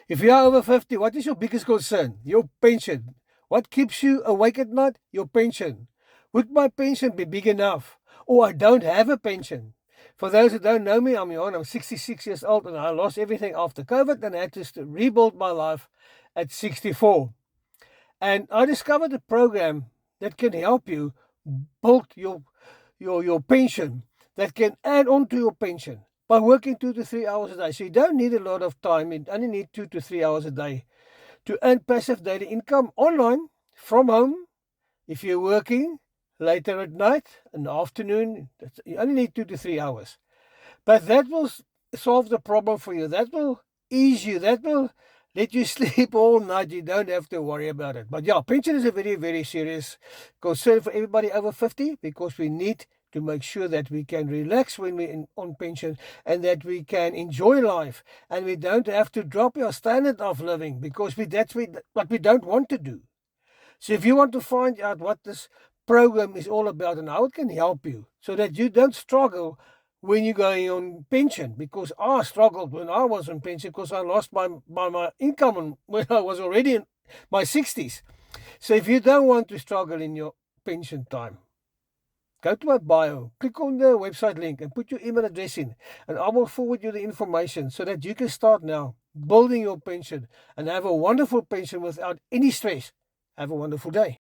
If you are over 50, what is your biggest concern? Your pension. What keeps you awake at night? Your pension. Would my pension be big enough? Or I don't have a pension. For those who don't know me, I'm Johan. I'm 66 years old and I lost everything after COVID and I had to rebuild my life at 64. And I discovered a program that can help you build your pension, that can add on to your pension by working 2 to 3 hours a day. So you don't need a lot of time, you only need 2 to 3 hours a day to earn passive daily income online from home. If you're working later at night, in the afternoon, you only need 2 to 3 hours. But that will solve the problem for you. That will ease you. That will let you sleep all night. You don't have to worry about it. But yeah, pension is a very, very serious concern for everybody over 50 because we need to make sure that we can relax when we're on pension and that we can enjoy life and we don't have to drop our standard of living because that's what we don't want to do. So if you want to find out what this program is all about and how it can help you so that you don't struggle when you're going on pension, because I struggled when I was on pension because I lost my income when I was already in my 60s. So if you don't want to struggle in your pension time, go to my bio, click on the website link and put your email address in and I will forward you the information so that you can start now building your pension and have a wonderful pension without any stress. Have a wonderful day.